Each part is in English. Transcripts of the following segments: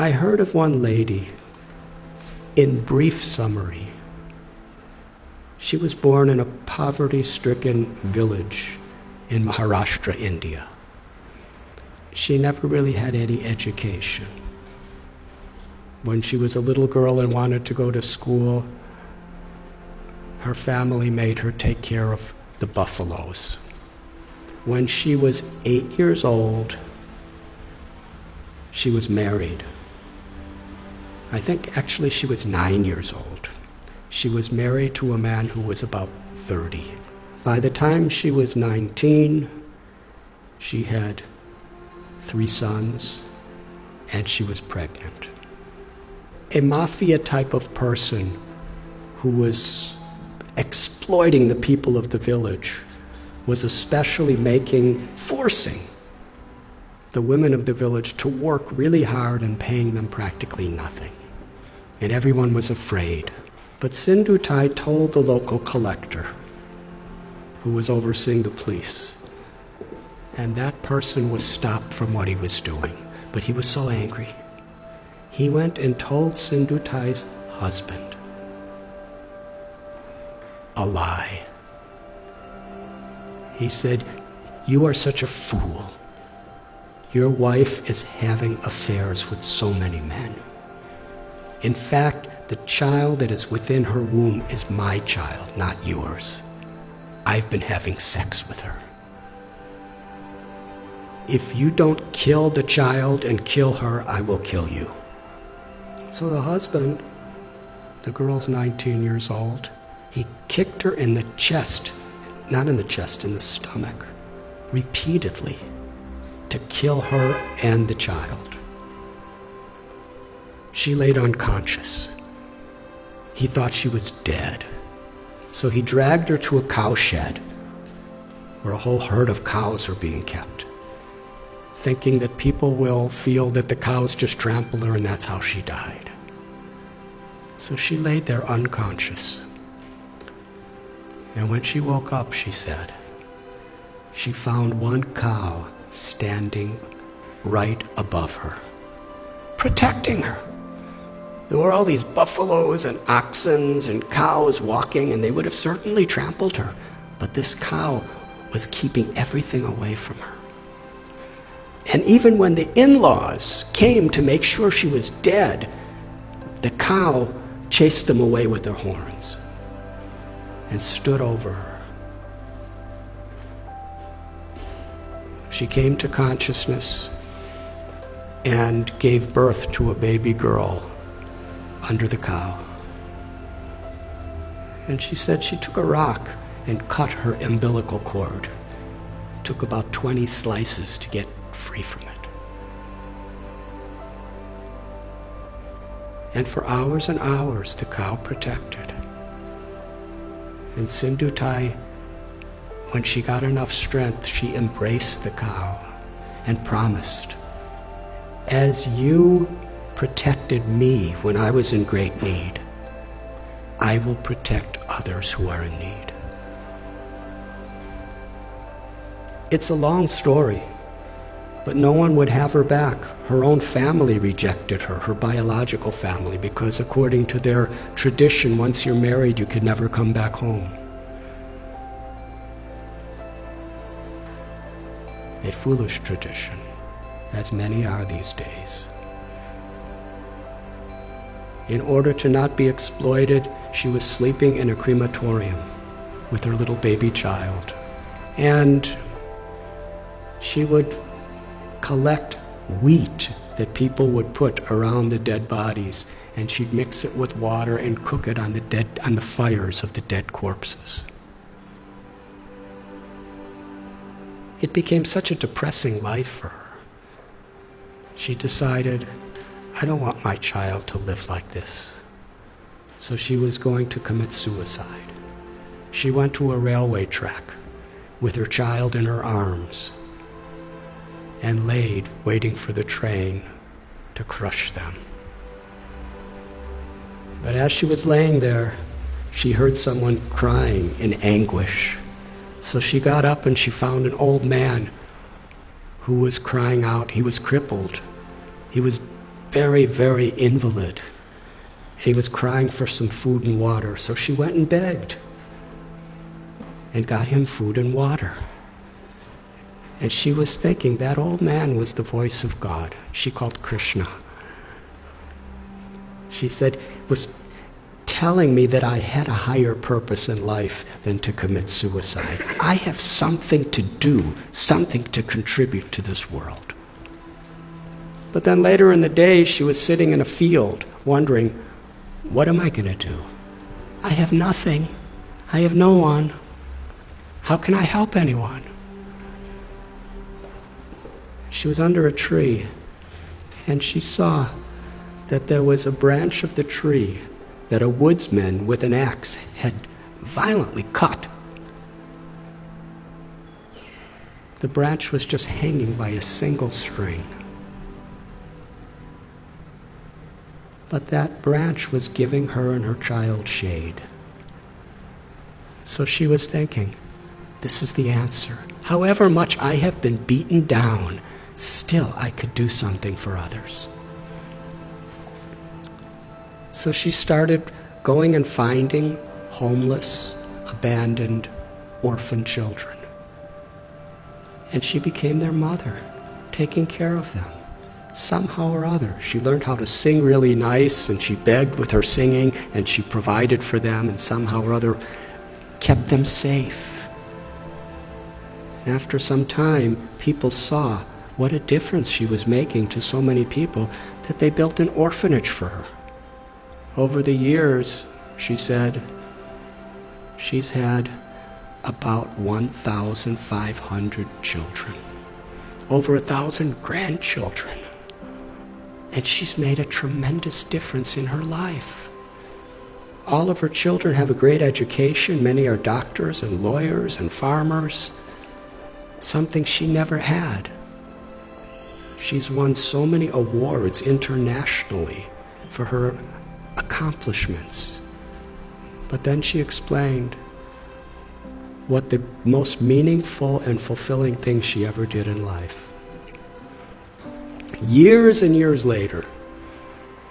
I heard of one lady, in brief summary. She was born in a poverty-stricken village in Maharashtra, India. She never really had any education. When she was a little girl and wanted to go to school, her family made her take care of the buffaloes. When she was 8 years old, she was married. I think actually she was 9 years old. She was married to a man who was about 30. By the time she was 19, she had 3 sons, and she was pregnant. A mafia type of person who was exploiting the people of the village was especially forcing the women of the village to work really hard and paying them practically nothing. And everyone was afraid. But Sindhutai told the local collector, who was overseeing the police, and that person was stopped from what he was doing. But he was so angry. He went and told Sindhutai's husband a lie. He said, "You are such a fool. Your wife is having affairs with so many men. In fact, the child that is within her womb is my child, not yours. I've been having sex with her. If you don't kill the child and kill her, I will kill you." So the husband, the girl's 19 years old, he kicked her in the chest, not in the chest, in the stomach, repeatedly, to kill her and the child. She laid unconscious. He thought she was dead. So he dragged her to a cow shed where a whole herd of cows are being kept, thinking that people will feel that the cows just trampled her and that's how she died. So she laid there unconscious. And when she woke up, she said, she found one cow standing right above her, protecting her. There were all these buffaloes and oxen and cows walking, and they would have certainly trampled her. But this cow was keeping everything away from her. And even when the in-laws came to make sure she was dead, the cow chased them away with their horns and stood over her. She came to consciousness and gave birth to a baby girl under the cow. And she said she took a rock and cut her umbilical cord. Took about 20 slices to get free from it. And for hours and hours, the cow protected. And Sindhutai, when she got enough strength, she embraced the cow and promised, "As you protected me when I was in great need, I will protect others who are in need." It's a long story, but no one would have her back. Her own family rejected her, her biological family, because according to their tradition, once you're married, you could never come back home. A foolish tradition, as many are these days. In order to not be exploited, she was sleeping in a crematorium with her little baby child. And she would collect wheat that people would put around the dead bodies, and she'd mix it with water and cook it on the fires of the dead corpses. It became such a depressing life for her. She decided, I don't want my child to live like this. So she was going to commit suicide. She went to a railway track with her child in her arms and laid waiting for the train to crush them. But as she was laying there, she heard someone crying in anguish. So she got up and she found an old man who was crying out. He was crippled. He was very, very invalid. He was crying for some food and water, so she went and begged and got him food and water. And she was thinking that old man was the voice of God. She called Krishna. She said, was telling me that I had a higher purpose in life than to commit suicide. I have something to do, something to contribute to this world. But then later in the day, she was sitting in a field wondering, what am I going to do? I have nothing. I have no one. How can I help anyone? She was under a tree, and she saw that there was a branch of the tree that a woodsman with an axe had violently cut. The branch was just hanging by a single string. But that branch was giving her and her child shade. So she was thinking, this is the answer. However much I have been beaten down, still I could do something for others. So she started going and finding homeless, abandoned, orphan children. And she became their mother, taking care of them. Somehow or other, she learned how to sing really nice, and she begged with her singing, and she provided for them, and somehow or other kept them safe. And after some time, people saw what a difference she was making to so many people that they built an orphanage for her. Over the years, she said, she's had about 1,500 children, over 1,000 grandchildren. And she's made a tremendous difference in her life. All of her children have a great education. Many are doctors and lawyers and farmers, something she never had. She's won so many awards internationally for her accomplishments. But then she explained what the most meaningful and fulfilling thing she ever did in life. Years and years later,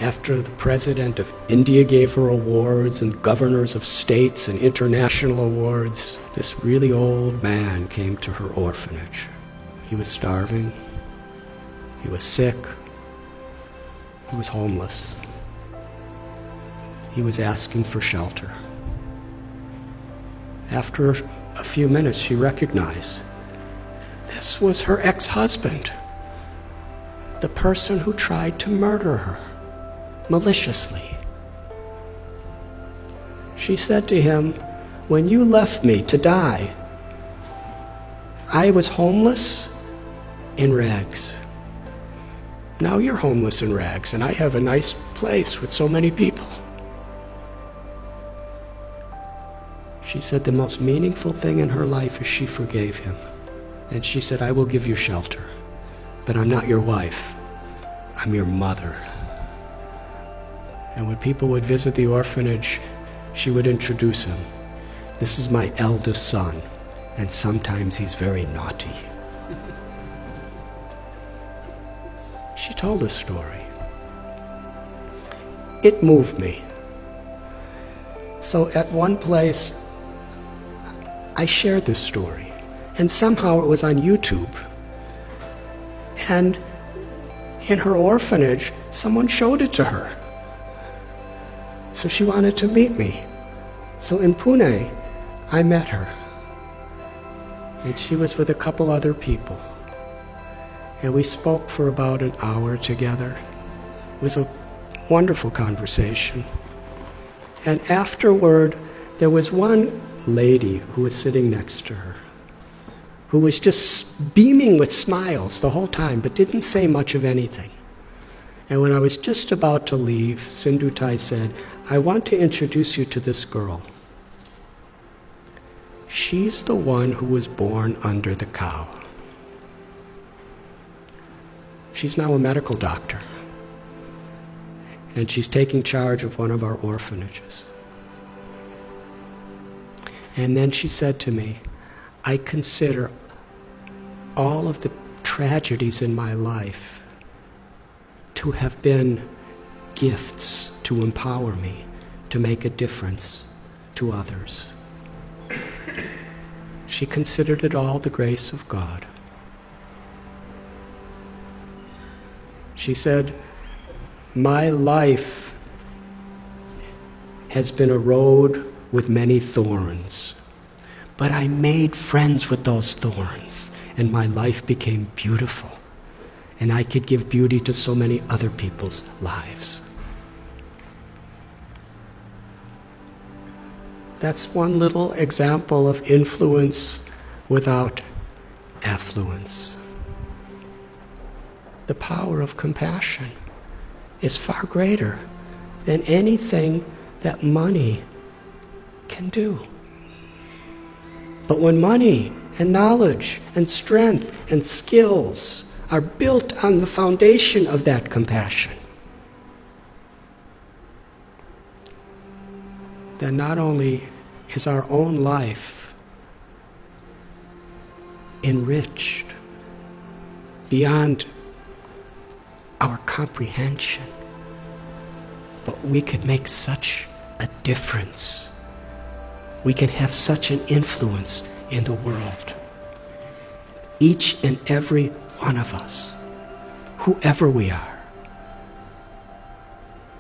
after the president of India gave her awards and governors of states and international awards, this really old man came to her orphanage. He was starving. He was sick. He was homeless. He was asking for shelter. After a few minutes, she recognized this was her ex-husband, the person who tried to murder her maliciously. She said to him, when you left me to die, I was homeless in rags. Now you're homeless in rags, and I have a nice place with so many people. She said the most meaningful thing in her life is she forgave him. And she said, I will give you shelter, but I'm not your wife. I'm your mother. And when people would visit the orphanage, she would introduce him. This is my eldest son, and sometimes he's very naughty. She told a story. It moved me. So at one place, I shared this story, and somehow it was on YouTube. And in her orphanage, someone showed it to her. So she wanted to meet me. So in Pune, I met her. And she was with a couple other people. And we spoke for about an hour together. It was a wonderful conversation. And afterward, there was one lady who was sitting next to her, who was just beaming with smiles the whole time, but didn't say much of anything. And when I was just about to leave, Sindhutai said, I want to introduce you to this girl. She's the one who was born under the cow. She's now a medical doctor, and she's taking charge of one of our orphanages. And then she said to me, I consider all of the tragedies in my life to to have been gifts to empower me to make a difference to others. She considered it all the grace of God. She said, "My life has been a road with many thorns, but I made friends with those thorns, and my life became beautiful, and I could give beauty to so many other people's lives." That's one little example of influence without affluence. The power of compassion is far greater than anything that money can do. But when money and knowledge and strength and skills are built on the foundation of that compassion, then not only is our own life enriched beyond our comprehension, but we could make such a difference. We can have such an influence in the world. Each and every one of us, whoever we are.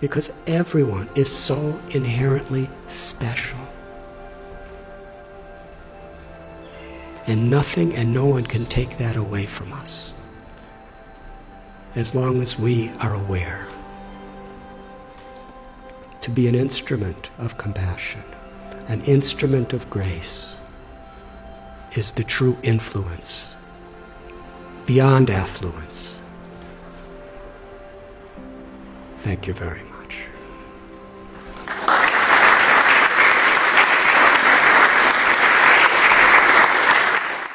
Because everyone is so inherently special. And nothing and no one can take that away from us, as long as we are aware. To be an instrument of compassion, an instrument of grace, is the true influence, beyond affluence. Thank you very much.